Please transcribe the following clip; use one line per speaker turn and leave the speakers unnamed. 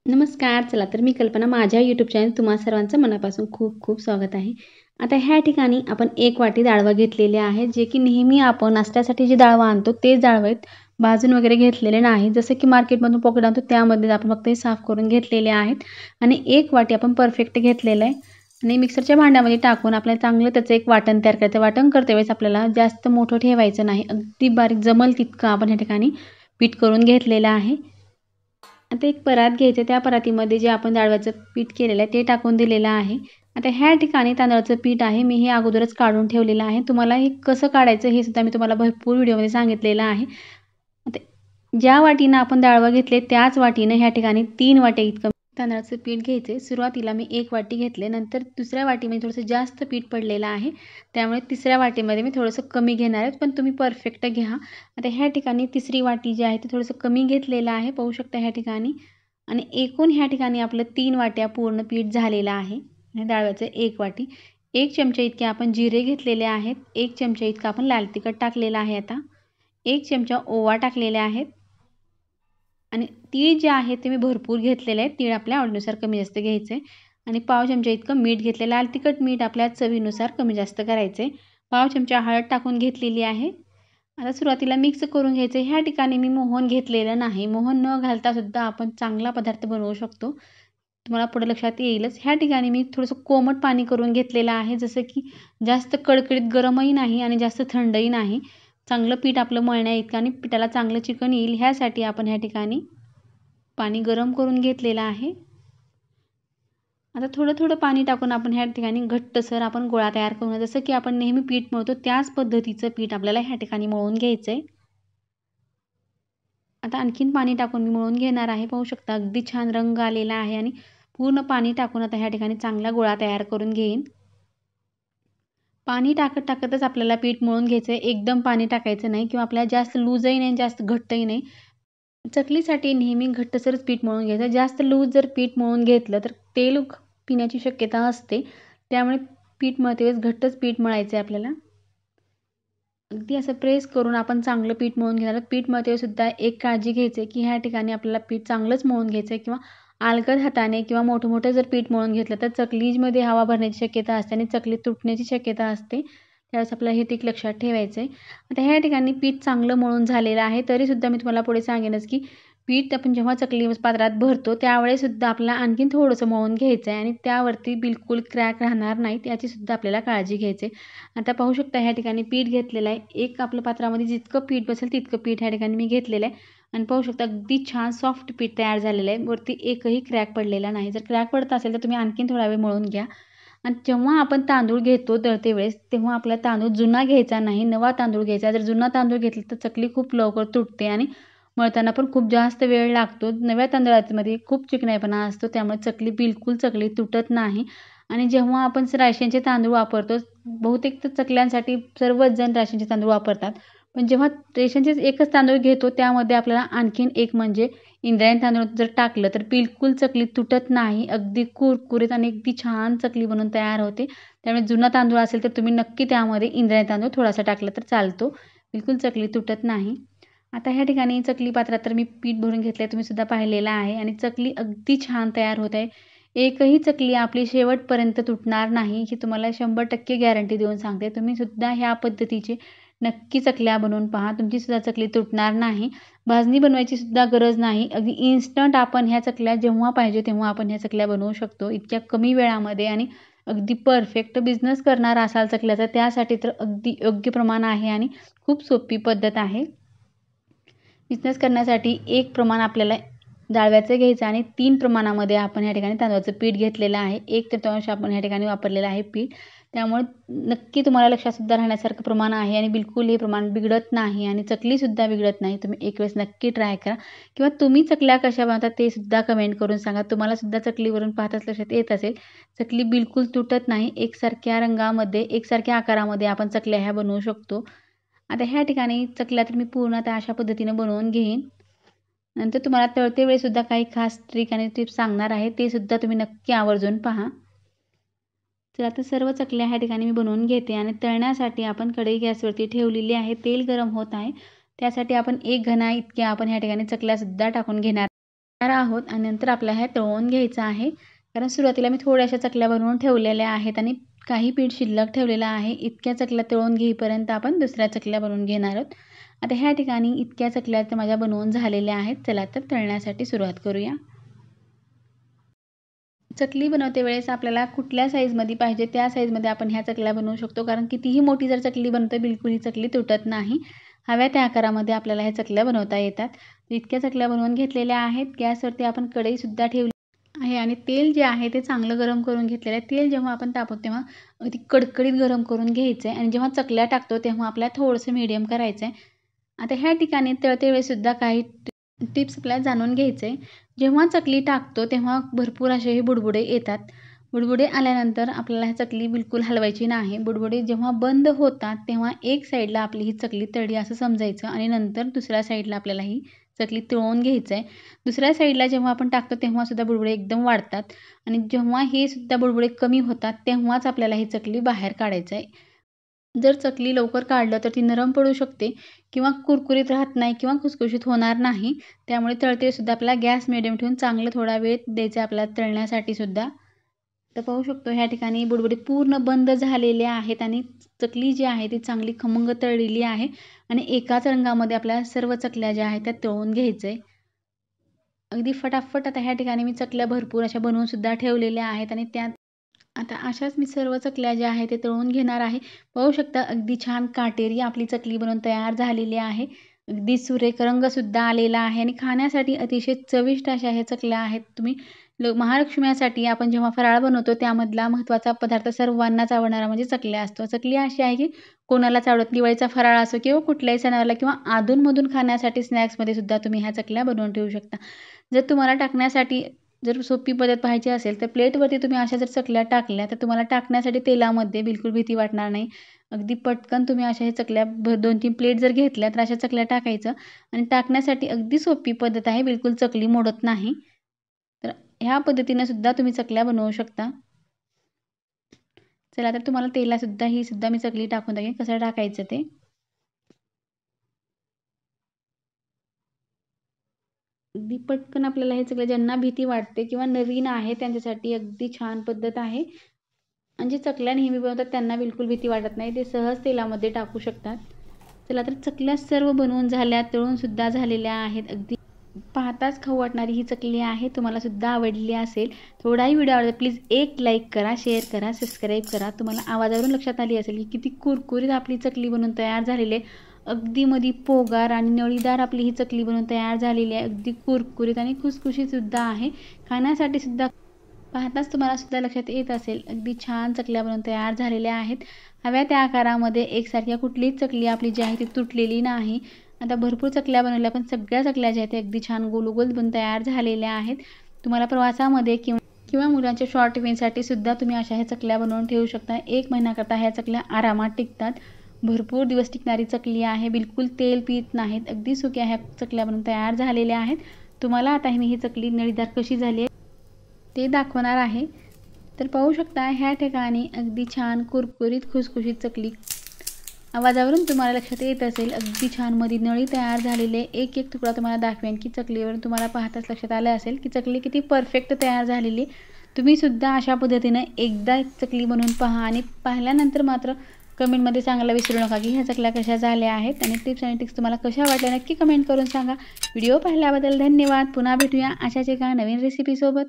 नमस्कार. चला तर मी कल्पना माझ्या यूट्यूब चॅनल तुम्हा सर्वांचं मनापासून खूप खूप स्वागत आहे. आता ह्या ठिकाणी आपण 1 वाटी डाळवा घेतलेले आहे, जे की नेहमी आपण नाश्त्यासाठी जे डाळवा आणतो तेच डाळवा आहेत. भाजून वगैरे घेतलेले नाही. जसं की मार्केटमधून पॉकेट आणतो त्यामध्ये आपण फक्त हे साफ करून घेतलेले आहेत आणि 1 वाटी आपण परफेक्ट घेतलेलं आहे आणि मिक्सरच्या भांड्यामध्ये टाकून आपल्याला चांगलं त्याचं एक वाटण तयार करायचं. वाटण करते वेळेस आपल्याला जास्त मोठं ठेवायचं नाही. अगदी बारीक जमेल तितकं आपण ह्या ठिकाणी पीठ करून घेतलेलं आहे. आता एक परात घ्यायचं त्या परातीमध्ये जे आपण डाळव्याचं पीठ केलेलं आहे ते टाकून दिलेलं आहे. आता ह्या ठिकाणी तांदळाचं पीठ आहे मी हे अगोदरच काढून ठेवलेलं आहे. तुम्हाला हे कसं काढायचं हे सुद्धा मी तुम्हाला भरपूर व्हिडिओमध्ये सांगितलेलं आहे. आता ज्या वाटीनं आपण डाळवा घेतले त्याच वाटीनं ह्या ठिकाणी 3 वाट्या इतकं तांदळाचं पीठ घ्यायचं. सुरुवातीला मी 1 वाटी घेतले, नंतर दुसऱ्या वाटीमध्ये थोडंसं जास्त पीठ पडलेलं आहे, त्यामुळे तिसऱ्या वाटीमध्ये मी थोडंसं कमी घेणार आहे, पण तुम्ही परफेक्ट घ्या. आता ह्या ठिकाणी तिसरी वाटी जी आहे ती थोडंसं कमी घेतलेलं आहे, पाहू शकता ह्या ठिकाणी. आणि एकूण ह्या ठिकाणी आपलं 3 वाट्या पूर्ण पीठ झालेलं आहे आणि डाळव्याचं 1 वाटी. 1 चमचा इतके आपण जिरे घेतलेले आहेत, 1 चमचा इतकं आपण लाल तिखट टाकलेलं आहे. आता 1 चमचा ओवा टाकलेले आहेत आणि तीळ जे आहे ते मी भरपूर घेतलेले आहेत. तीळ आपल्या आवडीनुसार कमी जास्त घ्यायचे आणि पाव चमचा इतकं मीठ घेतले. लाल तिखट मीठ आपल्या चवीनुसार कमी जास्त करायचे. पाव चमचा हळद टाकून घेतलेली आहे. आता सुरुवातीला मिक्स करून घ्यायचं. ह्या ठिकाणी मी मोहन घेतलेलं नाही. मोहन न घालता सुद्धा आपण चांगला पदार्थ बनवू शकतो. तुम्हाला पुढे लक्षात येईलच. ह्या ठिकाणी मी थोडंसं कोमट पाणी करून घेतलेलं आहे. जसं की जास्त कडकडीत गरमही नाही आणि जास्त थंडही नाही. चांगलं पीठ आपलं मळण्याइतकं आणि पिठाला चांगलं चिकन येईल ह्यासाठी आपण ह्या ठिकाणी पाणी गरम करून घेतलेलं आहे. आता थोडं-थोडं पाणी टाकून आपण ह्या ठिकाणी घट्टसर आपण गोळा तयार करू. जसं की आपण नेहमी पीठ मळतो त्याच पद्धतीचं पीठ आपल्याला ह्या ठिकाणी मळून घ्यायचं आहे. आता आणखीन पाणी टाकून मी मळून घेणार आहे. पाहू शकता अगदी छान रंग आलेला आहे आणि पूर्ण पाणी टाकून आता ह्या ठिकाणी चांगला गोळा तयार करून घेईन. पाणी टाकत-टाकतच आपल्याला पीठ मळून घ्यायचं आहे. एकदम पाणी टाकायचं नाही किंवा आपल्याला जास्त लूजही नाही, जास्त घट्टही नाही. चकलीसाठी नेहमी घट्टसरच पीठ मळून घ्यायचं. जास्त लूज जर पीठ मळून घेतलं तर तेल पिण्याची शक्यता असते. त्यामुळे पीठ मळते वेळेस घट्टच पीठ मळायचं आहे आपल्याला. अगदी असं प्रेस करून आपण चांगलं पीठ मळून घेणार आहोत. पीठ मळते सुद्धा एक काळजी घ्यायची आहे, की ह्या ठिकाणी आपल्याला पीठ चांगलंच मळून घ्यायचं आहे किंवा अलगद हाताने किंवा मोठं-मोठं जर पीठ मळून घेतलं तर चकलीमध्ये हवा भरण्याची शक्यता असते आणि चकली तुटण्याची शक्यता असते. त्यावेळेस आपल्याला हे ट्रिक लक्षात ठेवायचं आहे. आता ह्या ठिकाणी पीठ चांगलं मळून झालेलं आहे. तरीसुद्धा मी तुम्हाला पुढे सांगेनच, की पीठ आपण जेव्हा चकली पात्रात भरतो त्यावेळेससुद्धा आपल्याला आणखीन थोडंसं मळून घ्यायचं आहे आणि त्यावरती बिलकुल क्रॅक राहणार नाहीत याचीसुद्धा आपल्याला काळजी घ्यायची आहे. आता पाहू शकता ह्या ठिकाणी पीठ घेतलेलं आहे. एक आपल्या पात्रामध्ये जितकं पीठ बसेल तितकं पीठ ह्या ठिकाणी मी घेतलेलं आहे आणि पाहू शकता अगदी छान सॉफ्ट पीठ तयार झालेलं आहे. वरती एकही क्रॅक पडलेला नाही. जर क्रॅक पडत असेल तर तुम्ही आणखीन थोडा वेळ मळून घ्या. आणि जेव्हा आपण तांदूळ घेतो दळते वेळेस तेव्हा आपल्याला तांदूळ जुना घ्यायचा नाही, नवा तांदूळ घ्यायचा. जर जुना तांदूळ घेतला तर चकली खूप लवकर तुटते आणि मळताना पण खूप जास्त वेळ लागतो. नव्या तांदळामध्ये खूप चिकनाईपणा असतो त्यामुळे चकली तुटत नाही. आणि जेव्हा आपण राशनचे तांदूळ वापरतो, बहुतेक तर चकल्यांसाठी सर्वच जण राशनचे तांदूळ वापरतात. पण जेव्हा रेशनचेच एकच तांदूळ घेतो त्यामध्ये आपल्याला आणखीन एक म्हणजे इंद्रायणी तांदूळ जर टाकलं तर बिलकुल चकली तुटत नाही. अगदी कुरकुरीत आणि अगदी छान चकली बनून तयार होते. त्यामुळे जुना तांदूळ असेल तर तुम्ही नक्की त्यामध्ये इंद्रायणी तांदूळ थोडासा टाकला तर चालतो. बिलकुल चकली तुटत नाही. आता ह्या ठिकाणी चकली पात्रात तर मी पीठ भरून घेतलं आहे. तुम्ही सुद्धा पाहिलेलं आहे आणि चकली अगदी छान तयार होत आहे. एकही चकली आपली शेवटपर्यंत तुटणार नाही ही तुम्हाला 100% गॅरंटी देऊन सांगते. तुम्ही सुद्धा ह्या पद्धतीचे नक्की चकल्या बनवून पहा. तुमची सुद्धा चकली तुटणार नाही. भाजणी बनवायची सुद्धा गरज नाही. अगदी इन्स्टंट आपण ह्या चकल्या जेव्हा पाहिजे तेव्हा आपण ह्या चकल्या बनवू शकतो. इतक्या कमी वेळामध्ये आणि अगदी परफेक्ट बिझनेस करणार असाल चकल्याचा त्यासाठी तर अगदी योग्य प्रमाण आहे आणि खूप सोपी पद्धत आहे. बिझनेस करण्यासाठी एक प्रमाण आपल्याला डाळव्याचं घ्यायचं आणि 3 प्रमाणामध्ये आपण ह्या ठिकाणी तांदळाचं पीठ घेतलेलं आहे. 1/3 आपण ह्या ठिकाणी वापरलेलं आहे पीठ. त्यामुळे नक्की तुम्हाला लक्षात सुद्धा राहण्यासारखं प्रमाण आहे आणि बिलकुल हे प्रमाण बिघडत नाही आणि चकलीसुद्धा बिघडत नाही. तुम्ही एक वेळेस नक्की ट्राय करा किंवा तुम्ही चकल्या कशा बनवता ते सुद्धा कमेंट करून सांगा. तुम्हाला सुद्धा चकलीवरून पाहताच लक्षात येत असेल, चकली बिलकुल तुटत नाही. एकसारख्या रंगामध्ये, एकसारख्या आकारामध्ये आपण चकल्या ह्या बनवू शकतो. आता ह्या ठिकाणी चकल्या तर मी पूर्ण आता अशा पद्धतीने बनवून घेईन. नंतर तुम्हाला तळते वेळेसुद्धा काही खास ट्रिक आणि टिप्स सांगणार आहे. ते सुद्धा तुम्ही नक्की आवर्जून पहा. तर आता सर्व चकल्या ह्या ठिकाणी मी बनवून घेते आणि तळण्यासाठी आपण कढई गॅसवरती ठेवलेली आहे. तेल गरम होत आहे. त्यासाठी आपण 1 घणा इतक्या आपण ह्या ठिकाणी चकल्यासुद्धा टाकून घेणार तयार आहोत आणि नंतर आपल्याला ह्या तळून घ्यायचं आहे. कारण सुरुवातीला मी थोड्याशा चकल्या बनवून ठेवलेल्या आहेत आणि काही पीठ शिल्लक ठेवलेलं आहे. इतक्या चकल्या तळून घेईपर्यंत आपण दुसऱ्या चकल्या बनवून घेणार आहोत. आता ह्या ठिकाणी इतक्या चकल्या तर माझ्या बनवून झालेल्या आहेत. चला तर तळण्यासाठी सुरुवात करूया. चकली बनवते वेळेस आपल्याला कुठल्या साईजमध्ये पाहिजे त्या साईजमध्ये आपण ह्या चकल्या बनवू शकतो. कारण कितीही मोठी जर चकली बनते बिलकुल ही चकली तुटत नाही. हव्या त्या आकारामध्ये आपल्याला ह्या चकल्या बनवता येतात. इतक्या चकल्या बनवून घेतलेल्या आहेत. गॅसवरती आपण कढईसुद्धा ठेवली आहे आणि तेल जे आहे ते चांगलं गरम करून घेतलेलं आहे. तेल जेव्हा आपण तापवतो तेव्हा अगदी कडकडीत गरम करून घ्यायचं आहे आणि जेव्हा चकल्या टाकतो तेव्हा आपल्याला थोडंसं मीडियम करायचं आहे. आता ह्या ठिकाणी तळते वेळेसुद्धा काही टिप्स आपल्याला जाणून घ्यायचे आहे. जेव्हा चकली टाकतो तेव्हा भरपूर असे हे बुडबुडे येतात. बुडबुडे आल्यानंतर आपल्याला ही चकली बिलकुल हलवायची नाही. बुडबुडे जेव्हा बंद होतात तेव्हा एक साईडला आपली ही चकली तळली असं समजायचं आणि नंतर दुसऱ्या साईडला आपल्याला ही चकली तळून घ्यायचं आहे. दुसऱ्या साईडला जेव्हा आपण टाकतो तेव्हासुद्धा बुडबुडे एकदम वाढतात आणि जेव्हा हे सुद्धा बुडबुडे कमी होतात तेव्हाच आपल्याला ही चकली बाहेर काढायचं आहे. जर चकली लवकर काढलं तर ती नरम पडू शकते किंवा कुरकुरीत राहत नाही किंवा खुसखुशीत होणार नाही. त्यामुळे तळतेसुद्धा आपल्याला गॅस मिडियम ठेवून चांगलं थोडा वेळ द्यायचा आपल्याला तळण्यासाठी सुद्धा. तर पाहू शकतो ह्या ठिकाणी बुडबुडे पूर्ण बंद झालेले आहेत आणि चकली जी आहे ती चांगली खमंग तळलेली आहे आणि एकाच रंगामध्ये आपल्याला सर्व चकल्या ज्या आहेत त्या तळून घ्यायचं आहे. अगदी फटाफट आता ह्या ठिकाणी मी चकल्या भरपूर अशा बनवून सुद्धा ठेवलेल्या आहेत आणि त्या आता अशाच मी सर्व चकल्या ज्या आहेत ते तळून घेणार आहे. पाहू शकता अगदी छान काटेरी आपली चकली बनवून तयार झालेली आहे. अगदी सुरेख रंगसुद्धा आलेला आहे आणि खाण्यासाठी अतिशय चविष्ट अशा ह्या चकल्या आहेत. तुम्ही महालक्ष्मीसाठी आपण जेव्हा फराळ बनवतो त्यामधला महत्त्वाचा पदार्थ सर्वांनाच आवडणारा म्हणजे चकल्या असतो. चकली अशी आहे की कोणालाच आवडत दिवाळीचा फराळ असो किंवा कुठल्याही सणाला किंवा अधूनमधून खाण्यासाठी स्नॅक्समध्ये सुद्धा तुम्ही ह्या चकल्या बनवून ठेवू शकता. जर तुम्हाला टाकण्यासाठी जर सोपी पद्धत पाहिजे असेल तर प्लेटवरती तुम्ही अशा जर चकल्या टाकल्या तर तुम्हाला टाकण्यासाठी तेलामध्ये बिलकुल भीती वाटणार नाही. अगदी पटकन तुम्ही अशा हे चकल्या 2-3 प्लेट जर घेतल्या तर अशा चकल्या टाकायचं आणि टाकण्यासाठी अगदी सोपी पद्धत आहे. बिलकुल चकली मोडत नाही. तर ह्या पद्धतीने सुद्धा तुम्ही चकल्या बनवू शकता. चला तर तुम्हाला तेलासुद्धा ही सुद्धा मी चकली टाकून दाखवेन कसं टाकायचं ते. अगदी पटकन आपल्याला हे सगळं ज्यांना भीती वाटते किंवा नवीन आहे त्यांच्यासाठी अगदी छान पद्धत आहे. आणि जे चकल्या नेहमी बनवतात त्यांना बिलकुल भीती वाटत नाही. ते सहज तेलामध्ये टाकू शकतात. चला तर चकल्या सर्व बनवून झाल्या, तळूनसुद्धा झालेल्या आहेत. अगदी पाहताच खाऊ वाटणारी ही चकली आहे. तुम्हाला सुद्धा आवडली असेल. थोडाही व्हिडिओ आवडला प्लीज एक लाईक करा, शेअर करा, सबस्क्राईब करा. तुम्हाला आवाजावरून लक्षात आली असेल की किती कुरकुरीत आपली चकली बनवून तयार झालेली आहे. अगदी मध्ये पोगार आणि नळीदार आपली ही चकली बनवून तयार झालेली आहे. अगदी कुरकुरीत आणि खुसखुशीतसुद्धा आहे. खाण्यासाठी सुद्धा पाहताच तुम्हाला सुद्धा लक्षात येत असेल अगदी छान चकल्या बनवून तयार झालेल्या आहेत. हव्या त्या आकारामध्ये एकसारख्या कुठलीच चकली आपली जी आहे ती तुटलेली नाही. आता भरपूर चकल्या बनवल्या पण सगळ्या चकल्या ज्या आहेत त्या अगदी छान गोल-गोल बनून तयार झालेल्या आहेत. तुम्हाला प्रवासामध्ये किंवा मुलांच्या शॉर्ट टिफिनसाठी सुद्धा तुम्ही अशा ह्या चकल्या बनवून ठेवू शकता. 1 महिन्याकरता ह्या चकल्या आरामात टिकतात. भरपूर दिवस टिकणारी चकली आहे. बिलकुल तेल पीत नाहीत. अगदी सुक्या ह्या चकल्या बनवून तयार झालेल्या आहेत. तुम्हाला आता मी ही चकली नळीदार कशी झाली आहे ते दाखवणार आहे. तर पाहू शकता ह्या ठिकाणी अगदी छान कुरकुरीत खुसखुशीत चकली आवाजावरून तुम्हाला लक्षात येत असेल अगदी छान मध्ये नळी तयार झालेले एक तुकडा तुम्हाला दाखवेन की चकलीवरून तुम्हाला पाहताच लक्षात आलं असेल की चकली किती परफेक्ट तयार झालेली. तुम्ही सुद्धा अशा पद्धतीने एकदा चकली बनवून पहा आणि पाहिल्यानंतर मात्र कमेंटमध्ये सांगायला विसरू नका की ह्या चकल्या कशा झाल्या आहेत आणि टिप्स आणि ट्रिक्स तुम्हाला कशा वाटल्या नक्की कमेंट करून सांगा. व्हिडिओ पाहिल्याबद्दल धन्यवाद. पुन्हा भेटूया अशाच एका नवीन रेसिपीसोबत.